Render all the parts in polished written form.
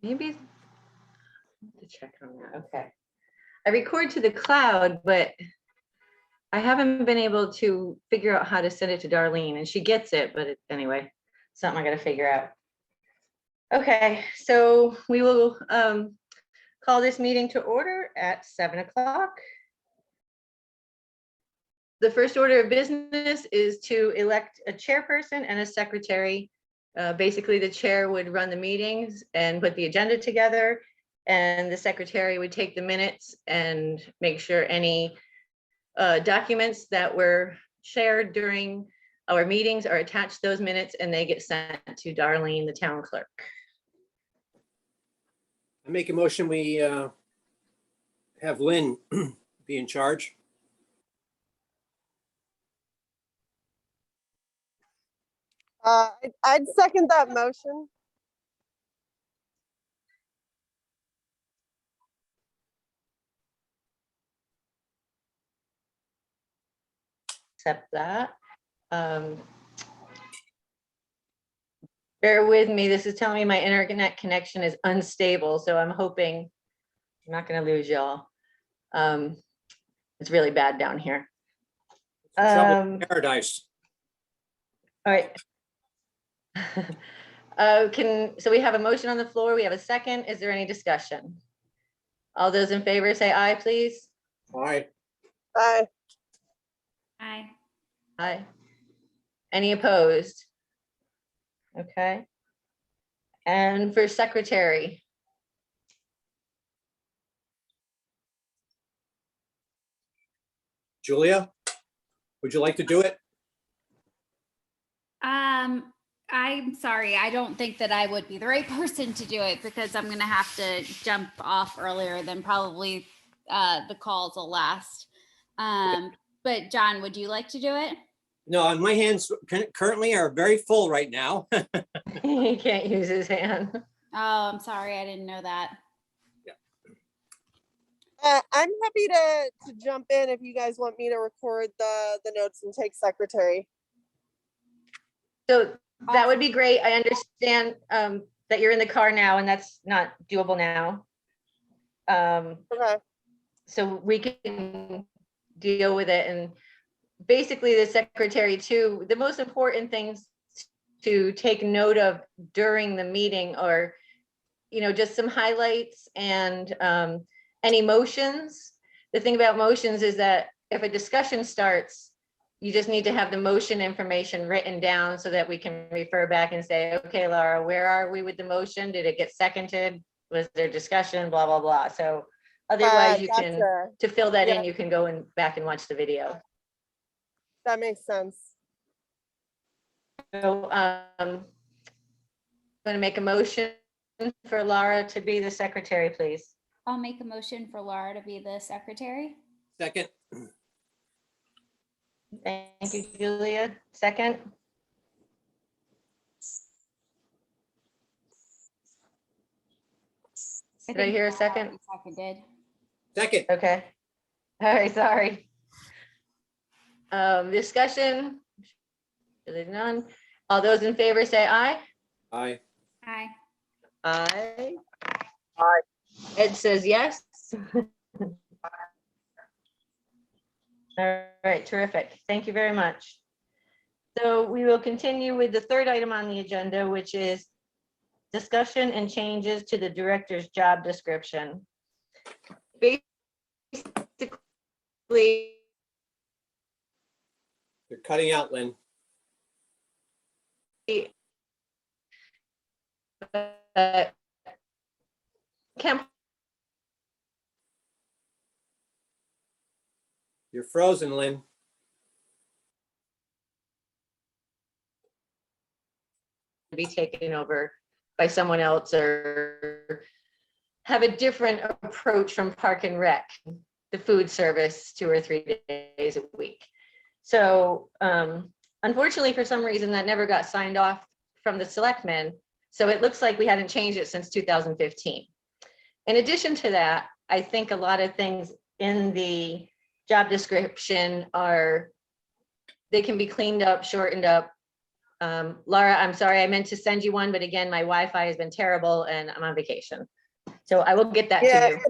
maybe to check on that. Okay. I record to the cloud, but I haven't been able to figure out how to send it to Darlene, and she gets it, but anyway, something I got to figure out. Okay, so we will call this meeting to order at 7 o'clock. The first order of business is to elect a chairperson and a secretary. Basically, the chair would run the meetings and put the agenda together, and the secretary would take the minutes and make sure any documents that were shared during our meetings are attached to those minutes, and they get sent to Darlene, the town clerk. I make a motion, we have Lynn be in charge. I'd second that motion. Accept that. Bear with me, this is telling me my internet connection is unstable, so I'm hoping I'm not going to lose y'all. It's really bad down here. Trouble in paradise. All right. So we have a motion on the floor. We have a second. Is there any discussion? All those in favor say aye, please. Aye. Aye. Aye. Aye. Any opposed? Okay. And for secretary, Julia, would you like to do it? I'm sorry. I don't think that I would be the right person to do it because I'm going to have to jump off earlier than probably the calls will last. But John, would you like to do it? No, my hands currently are very full right now. he can't use his hand. Oh, I'm sorry. I didn't know that. I'm happy to jump in if you guys want me to record the notes and take secretary. So that would be great. I understand that you're in the car now and that's not doable now. Okay. So we can deal with it. And basically the secretary too, the most important things to take note of during the meeting are, just some highlights and any motions. The thing about motions is that if a discussion starts, you just need to have the motion information written down so that we can refer back and say, okay, Laura, where are we with the motion? Did it get seconded? Was there discussion? Blah, blah, blah. So otherwise you gotcha. can, to fill that Yeah. in, you can go back and watch the video. That makes sense. So I'm going to make a motion for Laura to be the secretary, please. I'll make a motion for Laura to be the secretary. Second. Thank you, Julia. Second. Did I hear a second? Seconded. Second. Okay. All right, sorry. Discussion. Really none. All those in favor say aye. Aye. Aye. Aye. Aye. Ed says yes. All right, terrific. Thank you very much. So we will continue with the third item on the agenda, which is discussion and changes to the director's job description. Basically, You're cutting out, Lynn. Kemp, You're frozen, Lynn. be taken over by someone else or have a different approach from Park and Rec, the food service 2 or 3 days a week. So unfortunately, for some reason, that never got signed off from the selectmen. So it looks like we hadn't changed it since 2015. In addition to that, I think a lot of things in the job description they can be cleaned up, shortened up, Laura, I'm sorry, I meant to send you one, but again, my Wi-Fi has been terrible and I'm on vacation. So I will get that Yeah, to you.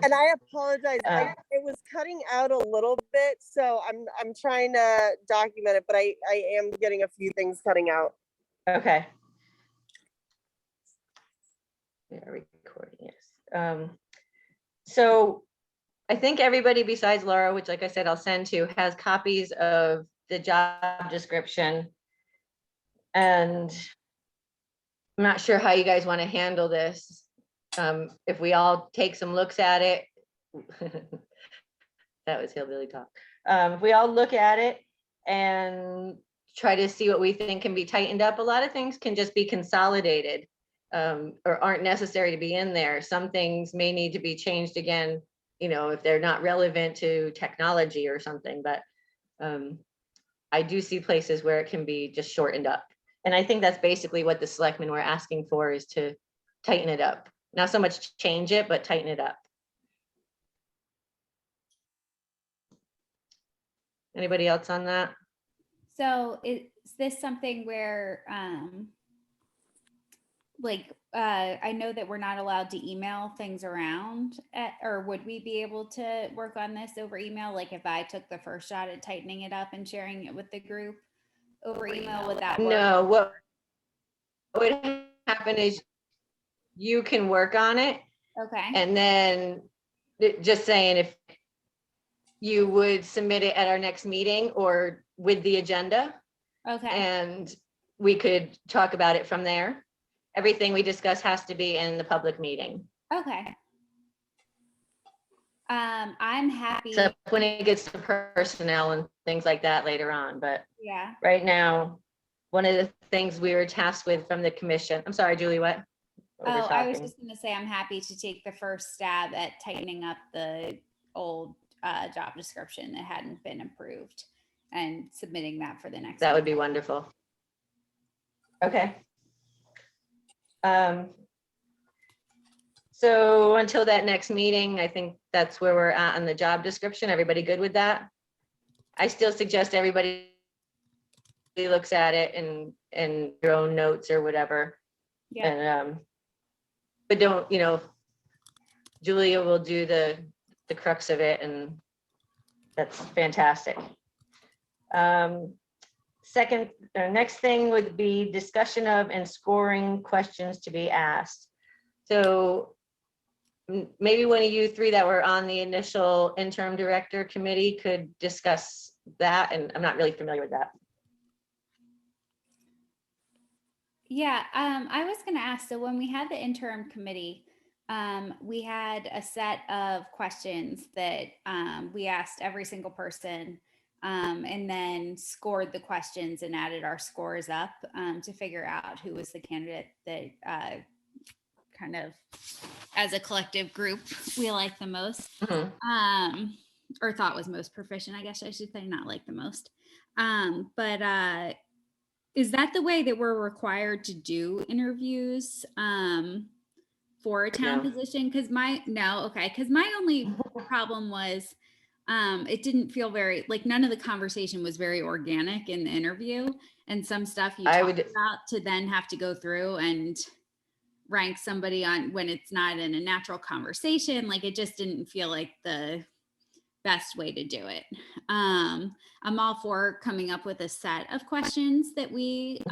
and I apologize. It was cutting out a little bit, so I'm trying to document it, but I am getting a few things cutting out. Okay. We are recording, yes. So I think everybody besides Laura, which like I said, I'll send to, has copies of the job description. And I'm not sure how you guys want to handle this. If we all take some looks at it. That was hillbilly talk. If we all look at it and try to see what we think can be tightened up, a lot of things can just be consolidated, or aren't necessary to be in there. Some things may need to be changed again, you know, if they're not relevant to technology or something, but I do see places where it can be just shortened up. And I think that's basically what the selectmen were asking for, is to tighten it up. Not so much change it, but tighten it up. Anybody else on that? So is this something where, I know that we're not allowed to email things around, or would we be able to work on this over email? Like if I took the first shot at tightening it up and sharing it with the group over email, would that work? No, what would happen is you can work on it, Okay, and then just saying if you would submit it at our next meeting or with the agenda, okay, and we could talk about it from there. Everything we discuss has to be in the public meeting. okay. I'm happy, So when it gets to personnel and things like that later on, but yeah. right now, one of the things we were tasked with from the commission, I'm sorry, Julie, what? Oh, I was just gonna say, I'm happy to take the first stab at tightening up the old job description that hadn't been approved and submitting that for the next. That would be wonderful. Okay. So until that next meeting, I think that's where we're at on the job description. Everybody good with that? I still suggest everybody looks at it and your own notes or whatever. Yeah, And but don't, you know, Julia will do the crux of it, and that's fantastic. Next thing would be discussion of and scoring questions to be asked. So maybe one of you three that were on the initial interim director committee could discuss that, and I'm not really familiar with that. yeah. I was gonna ask, so when we had the interim committee, we had a set of questions that we asked every single person, and then scored the questions and added our scores up to figure out who was the candidate that kind of, as a collective group, we like the most, or thought was most proficient, I guess I should say, not like the most. But is that the way that we're required to do interviews for a town No. position? Because my only problem was it didn't feel very, like, none of the conversation was very organic in the interview, and some stuff you talked about to then have to go through and rank somebody on when it's not in a natural conversation, like it just didn't feel like the best way to do it. I'm all for coming up with a set of questions that we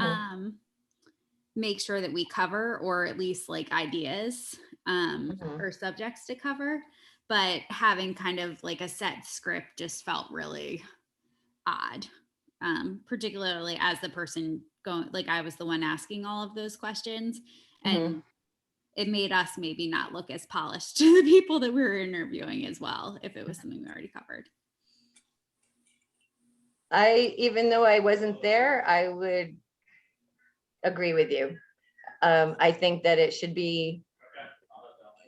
make sure that we cover, or at least like ideas or subjects to cover, but having kind of like a set script just felt really odd, particularly as the person going, like I was the one asking all of those questions, and it made us maybe not look as polished to the people that we were interviewing as well, if it was something we already covered. Even though I wasn't there, I would agree with you. I think that it should be,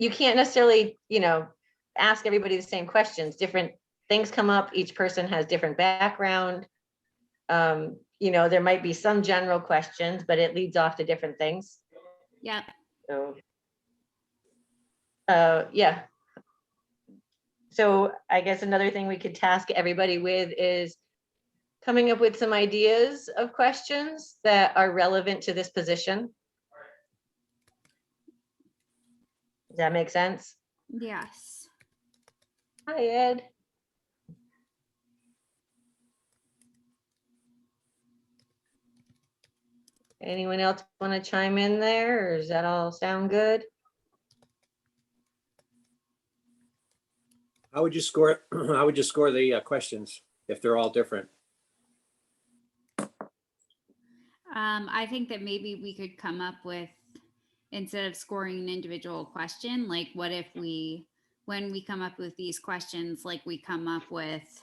you can't necessarily, you know, ask everybody the same questions. Different things come up. Each person has different background. You know, there might be some general questions, but it leads off to different things. Yeah. So, yeah. So I guess another thing we could task everybody with is coming up with some ideas of questions that are relevant to this position. Does that make sense? Yes. Hi, Ed. Anyone else want to chime in there, or does that all sound good? How would you score, how would you score the questions if they're all different? I think that maybe we could come up with, instead of scoring an individual question, like what if we, when we come up with these questions, like we come up with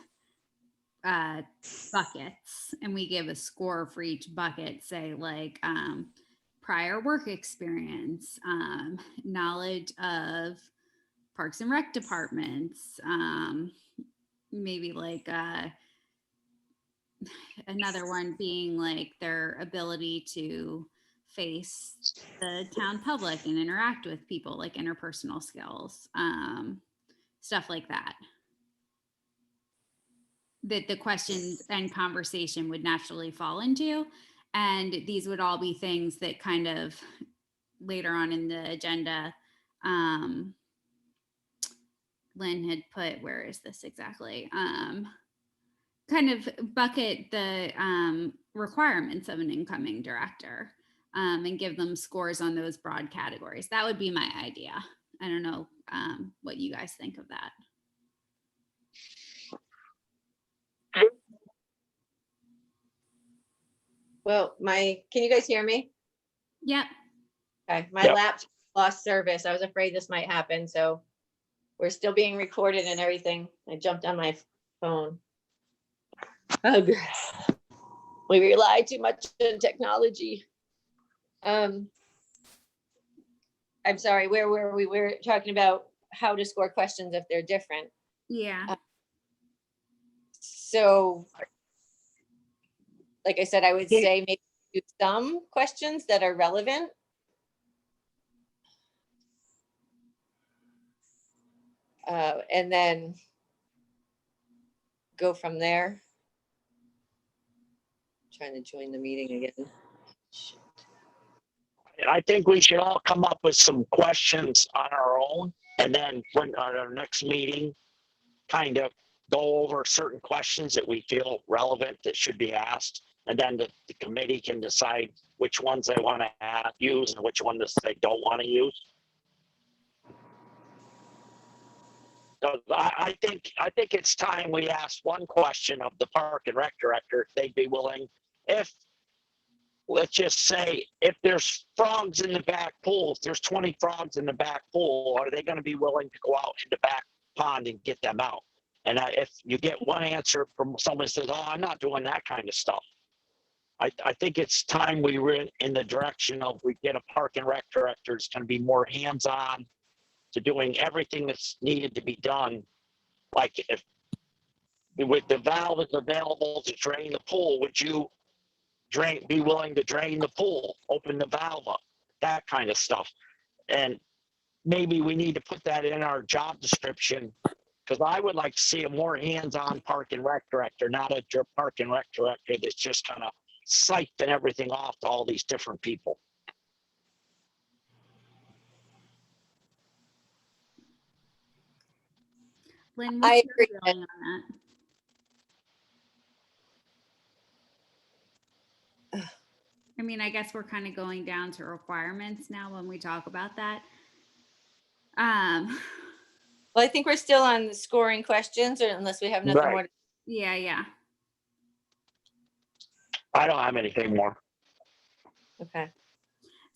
buckets and we give a score for each bucket, say like prior work experience, knowledge of Parks and Rec departments, maybe like another one being like their ability to face the town public and interact with people, like interpersonal skills, stuff like that. That the questions and conversation would naturally fall into. And these would all be things that kind of later on in the agenda, Lynn had put, where is this exactly? Kind of bucket the requirements of an incoming director, and give them scores on those broad categories. That would be my idea. I don't know what you guys think of that. Well, can you guys hear me? Yep. Okay, my Yep. laptop lost service. I was afraid this might happen, so we're still being recorded and everything. I jumped on my phone. Ugh. We rely too much on technology. I'm sorry, where were we? We were talking about how to score questions if they're different. Yeah. So, like I said, I would say maybe do some questions that are relevant. And then go from there. Trying to join the meeting again. Shit. I think we should all come up with some questions on our own, and then when at our next meeting, kind of go over certain questions that we feel relevant that should be asked. And then the committee can decide which ones they want to use and which ones they don't want to use. So I think it's time we ask one question of the Park and Rec director if they'd be willing. If, let's just say, if there's frogs in the back pool, if there's 20 frogs in the back pool, are they going to be willing to go out in the back pond and get them out? And if you get one answer from someone who says, "Oh, I'm not doing that kind of stuff," I think it's time we were in the direction of we get a Park and Rec director that's going to be more hands-on to doing everything that's needed to be done. Like if with the valve is available to drain the pool, would you be willing to drain the pool, open the valve up, that kind of stuff? And maybe we need to put that in our job description, because I would like to see a more hands-on Park and Rec director, not a Park and Rec director that's just kind of siphoning everything off to all these different people. Lynn, I what's your agree. feeling on that? I mean, I guess we're kind of going down to requirements now when we talk about that. Well, I think we're still on the scoring questions, or unless we have nothing Right. more. Yeah. I don't have anything more. Okay.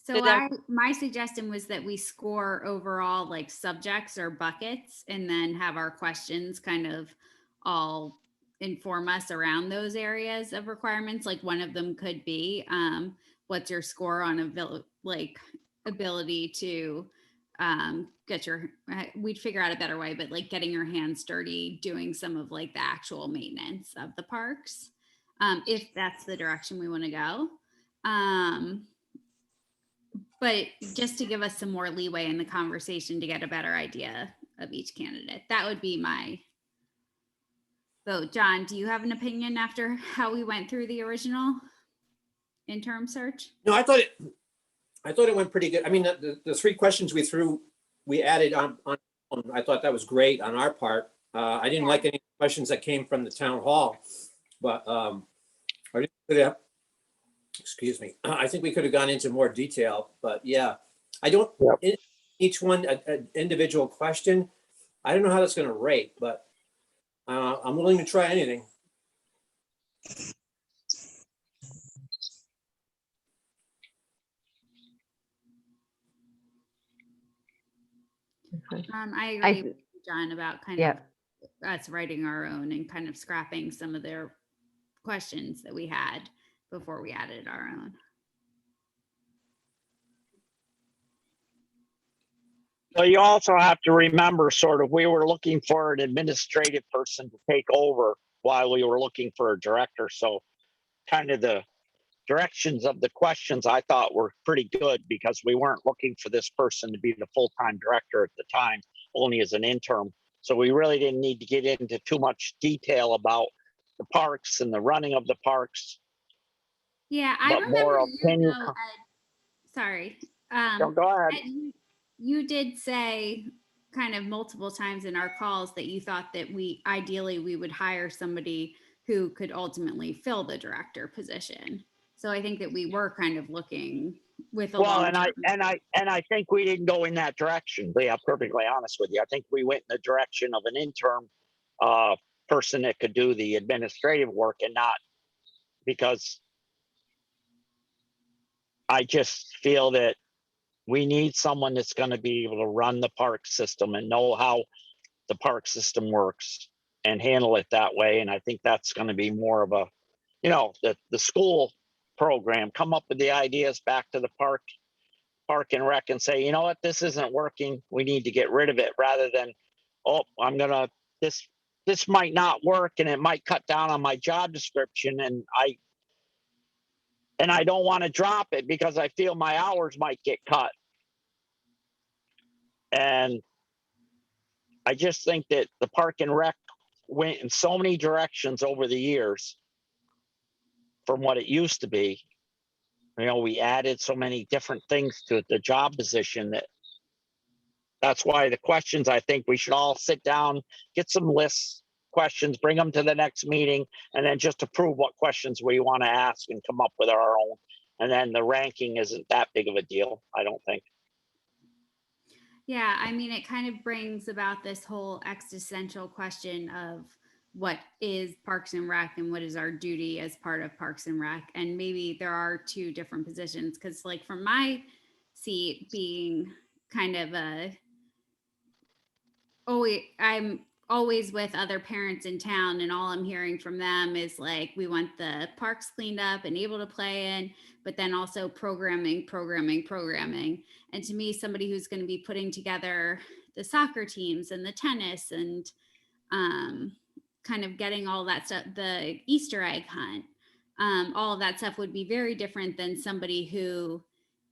So So then- my suggestion was that we score overall like subjects or buckets, and then have our questions kind of all inform us around those areas of requirements. Like one of them could be, what's your score on ability to we'd figure out a better way, but like getting your hands dirty, doing some of like the actual maintenance of the parks, if that's the direction we want to go. But just to give us some more leeway in the conversation to get a better idea of each candidate. That would be vote. John, do you have an opinion after how we went through the original interim search? No, I thought it went pretty good. I mean, the three questions we added on, I thought that was great on our part. I didn't like any questions that came from the town hall, but excuse me, I think we could have gone into more detail, but yeah, I don't, each one, an individual question, I don't know how that's going to rate, but I'm willing to try anything. I I- agree with John about kind Yeah. of us writing our own and kind of scrapping some of their questions that we had before we added our own. Well, you also have to remember sort of, we were looking for an administrative person to take over while we were looking for a director. So kind of the directions of the questions I thought were pretty good because we weren't looking for this person to be the full-time director at the time, only as an interim. So we really didn't need to get into too much detail about the parks and the running of the parks. Yeah, I But more remember of, can you, sorry. no, go ahead. Ed, you did say kind of multiple times in our calls that you thought that ideally we would hire somebody who could ultimately fill the director position. So I think that we were kind of looking with a Well, long-term. and I think we didn't go in that direction. To be perfectly honest with you, I think we went in the direction of an interim person that could do the administrative work, and not because I just feel that we need someone that's going to be able to run the park system and know how the park system works and handle it that way. And I think that's going to be more of a, the school program, come up with the ideas back to the park and rec and say, you know what, this isn't working. We need to get rid of it, rather than, oh, this might not work and it might cut down on my job description. And I don't want to drop it because I feel my hours might get cut. And I just think that the park and rec went in so many directions over the years from what it used to be. We added so many different things to the job position that's why the questions, I think we should all sit down, get some lists, questions, bring them to the next meeting, and then just approve what questions we want to ask and come up with our own. And then the ranking isn't that big of a deal, I don't think. Yeah, I mean, it kind of brings about this whole existential question of what is Parks and Rec and what is our duty as part of Parks and Rec. And maybe there are two different positions, because like from my seat being kind of I'm always with other parents in town, and all I'm hearing from them is like, we want the parks cleaned up and able to play in, but then also programming. And to me, somebody who's going to be putting together the soccer teams and the tennis and kind of getting all that stuff, the Easter egg hunt, all of that stuff would be very different than somebody who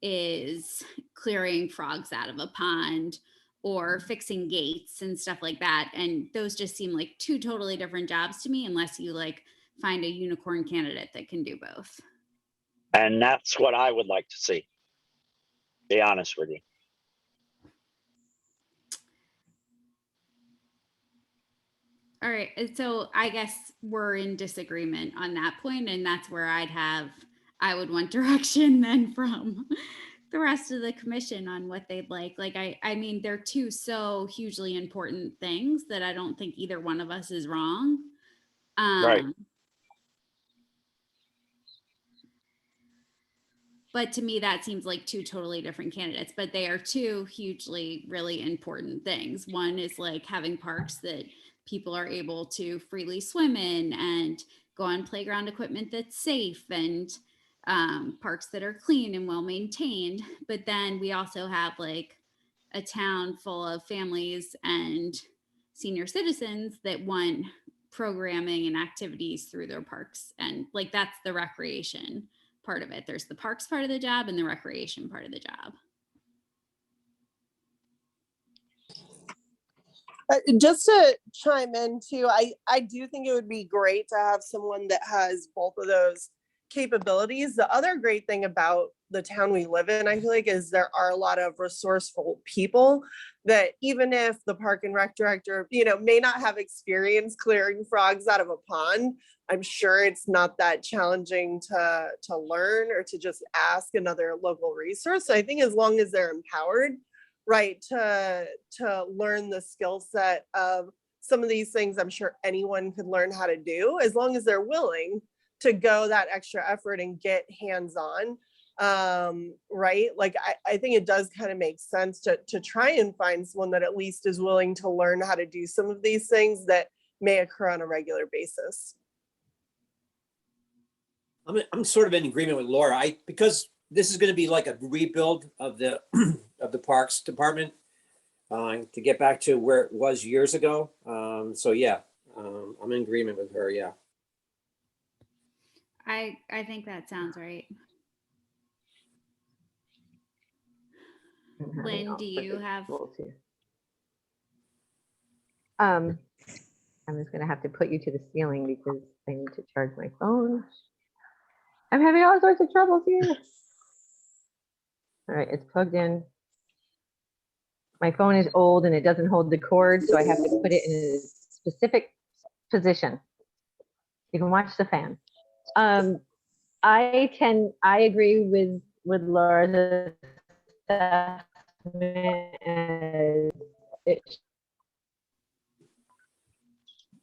is clearing frogs out of a pond or fixing gates and stuff like that. And those just seem like two totally different jobs to me, unless you like find a unicorn candidate that can do both. And that's what I would like to see, be honest with you. All right. So I guess we're in disagreement on that point, and that's where I would want direction then from the rest of the commission on what they'd like. Like, I mean, they're two so hugely important things that I don't think either one of us is wrong. Right. But to me, that seems like two totally different candidates, but they are two hugely, really important things. One is like having parks that people are able to freely swim in and go on playground equipment that's safe, and parks that are clean and well maintained. But then we also have like a town full of families and senior citizens that want programming and activities through their parks. And like, that's the recreation part of it. There's the parks part of the job and the recreation part of the job. Just to chime in too, I do think it would be great to have someone that has both of those capabilities. The other great thing about the town we live in, I feel like, is there are a lot of resourceful people that even if the park and rec director, may not have experience clearing frogs out of a pond, I'm sure it's not that challenging to learn or to just ask another local resource. So I think as long as they're empowered, right, to learn the skill set of some of these things, I'm sure anyone could learn how to do, as long as they're willing to go that extra effort and get hands-on. Right, like I think it does kind of make sense to try and find someone that at least is willing to learn how to do some of these things that may occur on a regular basis. I'm sort of in agreement with Laura. Because this is going to be like a rebuild of the of the Parks Department to get back to where it was years ago. So yeah, I'm in agreement with her. Yeah. I think that sounds right. Lynn, do you have? I'm just gonna have to put you to the ceiling because I need to charge my phone. I'm having all sorts of troubles here. All right, it's plugged in. My phone is old and it doesn't hold the cord, so I have to put it in a specific position. You can watch the fan. I agree with Laura's assessment.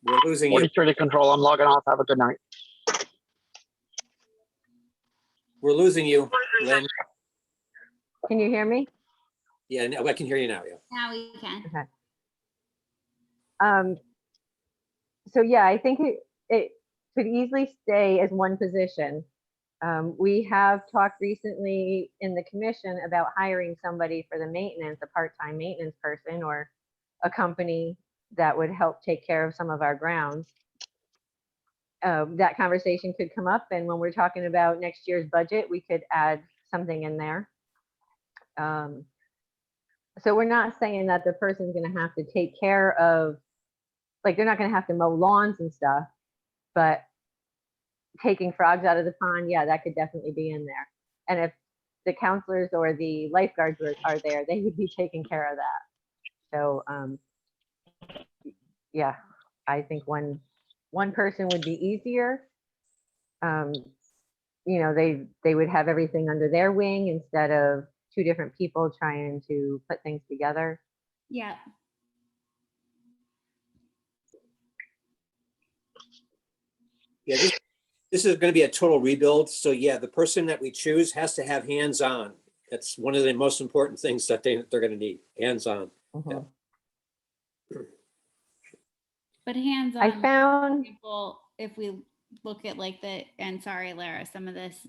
We're losing you. 43 to control. I'm logging off. Have a good night. We're losing you, Lynn. Can you hear me? Yeah, no, I can hear you now. Yeah. Now we can. Okay. So yeah, I think it could easily stay as one position. We have talked recently in the commission about hiring somebody for the maintenance, a part-time maintenance person or a company that would help take care of some of our grounds. That conversation could come up, and when we're talking about next year's budget, we could add something in there. So we're not saying that the person's going to have to take care of, like, they're not going to have to mow lawns and stuff, but taking frogs out of the pond, yeah, that could definitely be in there. And if the counselors or the lifeguards are there, they would be taking care of that. So yeah, I think one person would be easier. They would have everything under their wing instead of two different people trying to put things together. Yeah. Yeah, this is going to be a total rebuild. So yeah, the person that we choose has to have hands-on. That's one of the most important things that they're going to need, hands-on. Mm-hmm. Yeah. But hands-on, I found people, if we look at like and sorry, Lara, some of this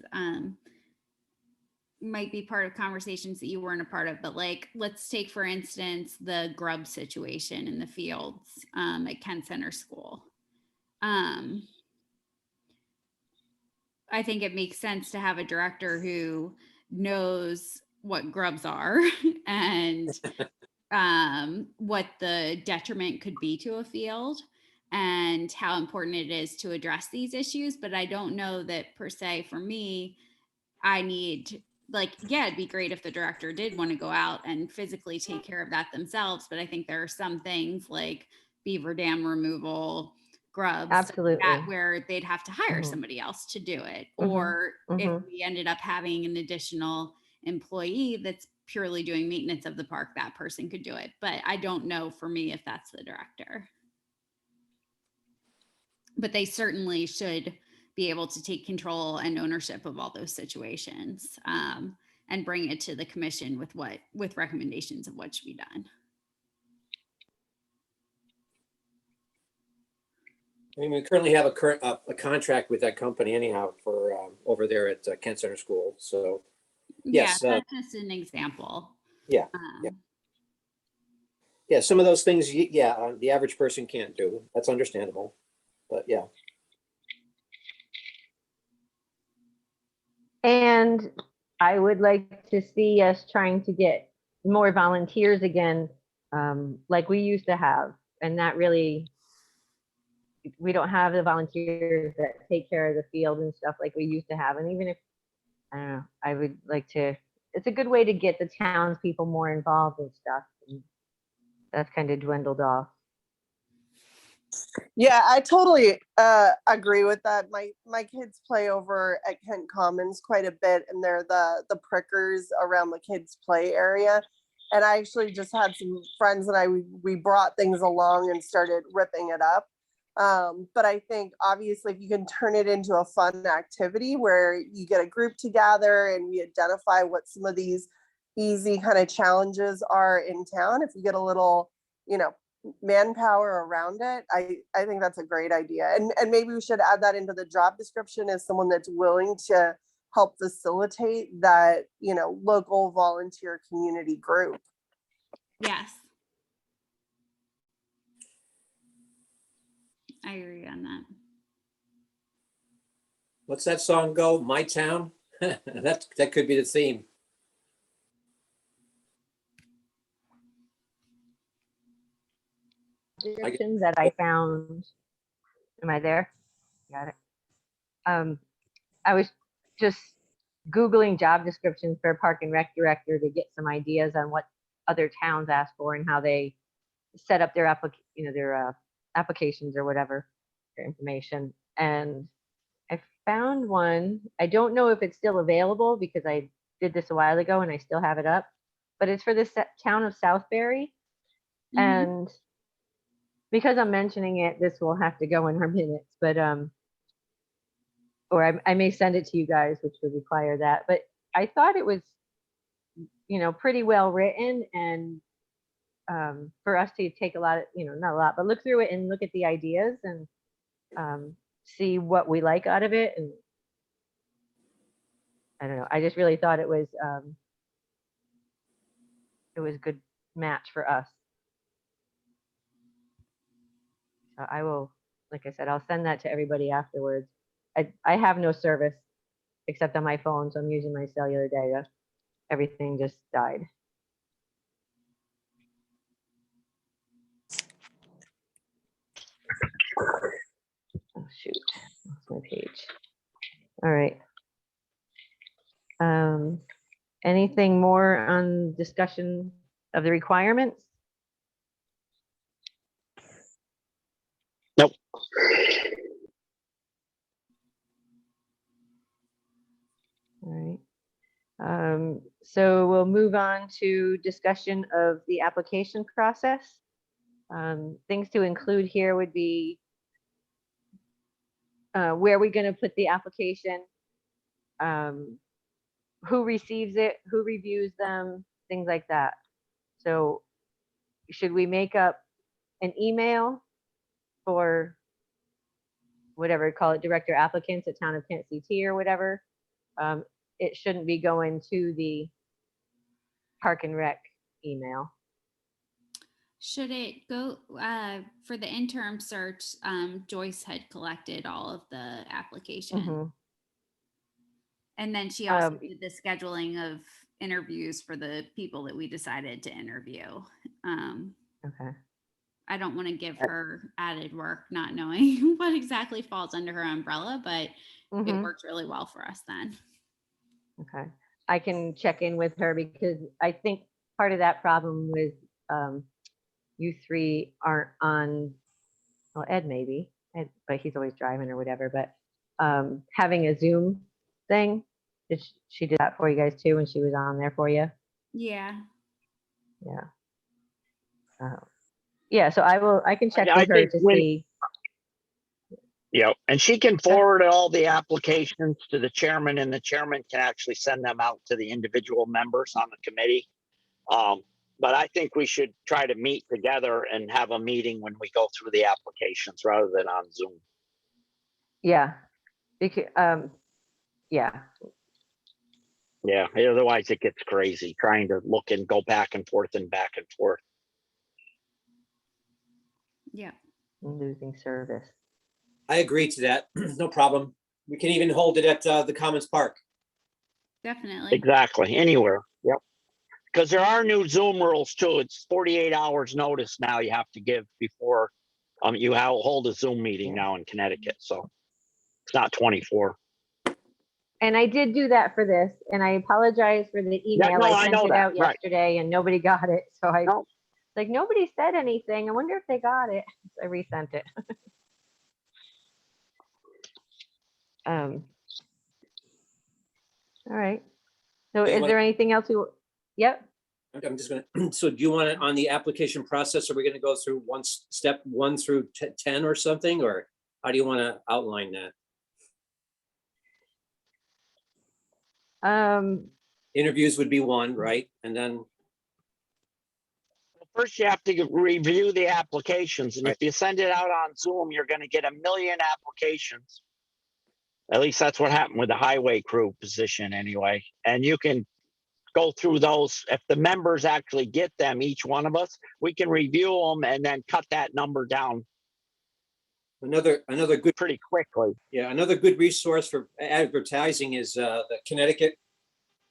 might be part of conversations that you weren't a part of, but like, let's take, for instance, the grub situation in the fields at Kent Center School. I think it makes sense to have a director who knows what grubs are and what the detriment could be to a field and how important it is to address these issues. But I don't know that per se for me, I need, like, yeah, it'd be great if the director did want to go out and physically take care of that themselves. But I think there are some things like beaver dam removal, grubs, absolutely where they'd have to hire somebody else to do it. Or if we ended up having an additional employee that's purely doing maintenance of the park, that person could do it. But I don't know for me if that's the director. But they certainly should be able to take control and ownership of all those situations and bring it to the commission with recommendations of what should be done. I mean, we currently have a contract with that company anyhow for over there at Kent Center School. So yes, yeah, that's just an example. Yeah, yeah. Some of those things, yeah, the average person can't do. That's understandable, but yeah. And I would like to see us trying to get more volunteers again, like we used to have. and that really, we don't have the volunteers that take care of the field and stuff like we used to have. And even if, I don't know, I would like to, it's a good way to get the townspeople more involved and stuff. And that's kind of dwindled off. Yeah, I totally agree with that. My kids play over at Kent Commons quite a bit, and they're the prickers around the kids' play area. And I actually just had some friends and we brought things along and started ripping it up. But I think obviously if you can turn it into a fun activity where you get a group together and we identify what some of these easy kind of challenges are in town, if you get a little, manpower around it, I think that's a great idea. And maybe we should add that into the job description as someone that's willing to help facilitate that, local volunteer community group. Yes. I agree on that. What's that song go? My Town? That could be the theme. Description that I found. Am I there? Got it. I was just Googling job descriptions for Park and Rec director to get some ideas on what other towns ask for and how they set up their applications or whatever, their information. And I found one. I don't know if it's still available because I did this a while ago and I still have it up, but it's for the town of Southbury. Mhm. And because I'm mentioning it, this will have to go in our minutes, but or I may send it to you guys, which would require that. But I thought it was, pretty well written, and for us to take a lot of, not a lot, but look through it and look at the ideas and see what we like out of it. And I don't know, I just really thought it was a good match for us. So I will, like I said, I'll send that to everybody afterwards. I have no service except on my phone, so I'm using my cellular data. Everything just died. Oh shoot, lost my page. All right. Anything more on discussion of the requirements? Nope. All right. So we'll move on to discussion of the application process. Things to include here would be where we're going to put the application, who receives it, who reviews them, things like that. So should we make up an email for whatever, call it director applicants at Town of Kent CT or whatever? It shouldn't be going to the Park and Rec email. Should it go for the interim search? Joyce had collected all of the application. Mhm. And then she also did the scheduling of interviews for the people that we decided to interview. Okay. I don't want to give her added work, not knowing what exactly falls under her umbrella, but it worked really well for us then. Okay. I can check in with her because I think part of that problem with you three aren't on, well, Ed maybe, Ed, but he's always driving or whatever, but having a Zoom thing, she did that for you guys too when she was on there for you? Yeah. Yeah. Yeah, so I can check I with her think to when- see. Yeah, and she can forward all the applications to the chairman, and the chairman can actually send them out to the individual members on the committee. But I think we should try to meet together and have a meeting when we go through the applications rather than on Zoom. Yeah. Because, yeah. Yeah, otherwise it gets crazy trying to look and go back and forth and back and forth. Yeah. Losing service. I agree to that. No problem. We can even hold it at the Commons Park. Definitely. Exactly, anywhere. Yep. Because there are new Zoom rules too. It's 48 hours notice now you have to give before you hold a Zoom meeting Yeah. now in Connecticut. So it's not 24. And I did do that for this, and I apologize for the email. no, I I sent know it that, out right. yesterday and nobody got it. So I No. like, nobody said anything. I wonder if they got it. So I resent it. All right. So Okay, is there anything else you, yep. I'm just gonna, so do you want it on the application process? Are we gonna go through step 1 through 10 or something, or how do you want to outline that? Interviews would be 1, right? And then, First, you have to review the applications. And Right. if you send it out on Zoom, you're going to get 1 million applications. At least that's what happened with the highway crew position anyway. And you can go through those. If the members actually get them, each one of us, we can review them and then cut that number down another good, pretty quickly. yeah, another good resource for advertising is the Connecticut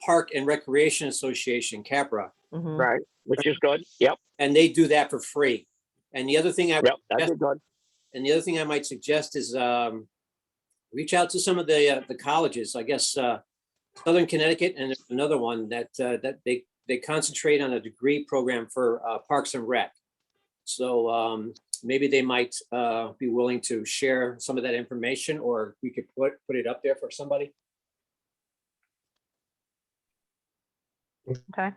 Park and Recreation Association, CAPRA, Mhm. Right. Which is good. Yep. and they do that for free. And the other thing Yep. That's good. and the other thing I might suggest is reach out to some of the colleges. I guess Southern Connecticut, and there's another one that they concentrate on a degree program for Parks and Rec. So maybe they might be willing to share some of that information, or we could put it up there for somebody. Okay.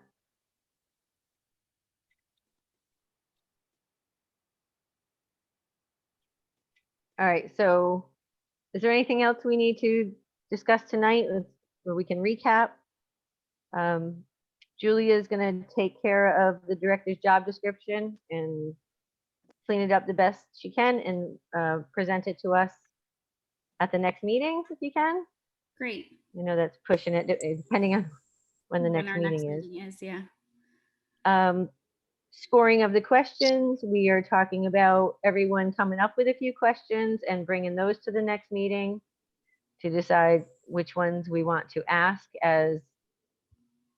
All right. So is there anything else we need to discuss tonight where we can recap? Julia is going to take care of the director's job description and clean it up the best she can and present it to us at the next meeting if you can. Great. You know, that's pushing it depending on when the next our meeting is. meeting is, yeah. Scoring of the questions, we are talking about everyone coming up with a few questions and bringing those to the next meeting to decide which ones we want to ask as,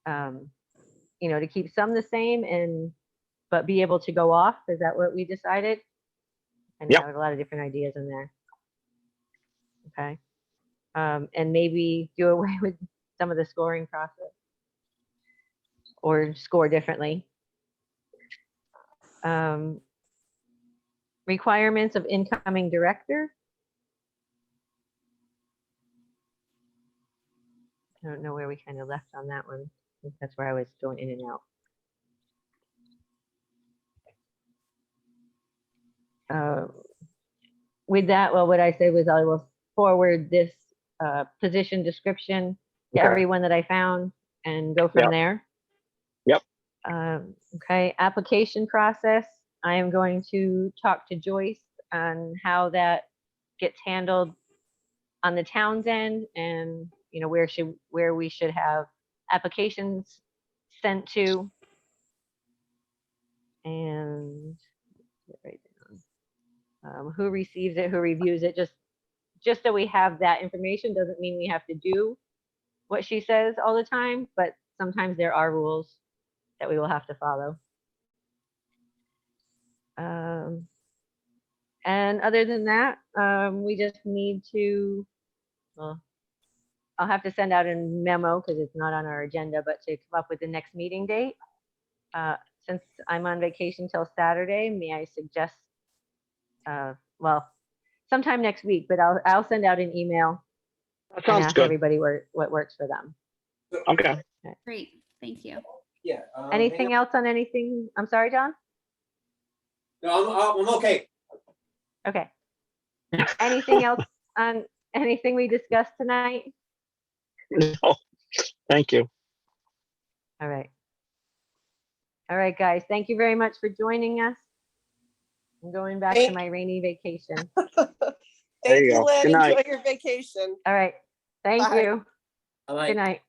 you know, to keep some the same but be able to go off. Is that what we decided? And Yep. I have a lot of different ideas in there. Okay. And maybe do away with some of the scoring process or score differently. Requirements of incoming director. I don't know where we kind of left on that one. I think that's where I was going in and out. With that, well, what I said was I will forward this position description to Okay. everyone that I found and go from Yep. there. Yep. Okay, application process. I am going to talk to Joyce on how that gets handled on the town's end, and you know where we should have applications sent to, and right down. Who receives it, who reviews it, just so we have that information. Doesn't mean we have to do what she says all the time, but sometimes there are rules that we will have to follow. And other than that, we just need to, well, I'll have to send out a memo because it's not on our agenda, but to come up with the next meeting date. Since I'm on vacation till Saturday, may I suggest, well, sometime next week, but I'll send out an email That and sounds ask good. everybody what works for them. Okay. Great. Thank you. Yeah. Anything else on anything? I'm sorry, John? No, I'm okay. Okay. Anything else on anything we discussed tonight? No, thank you. All right. All right, guys. Thank you very much for joining us. I'm going back to my rainy vacation. Thank you you, go. Lynn. Good night. Enjoy your vacation. All right. Thank Bye. you. All right. Good night.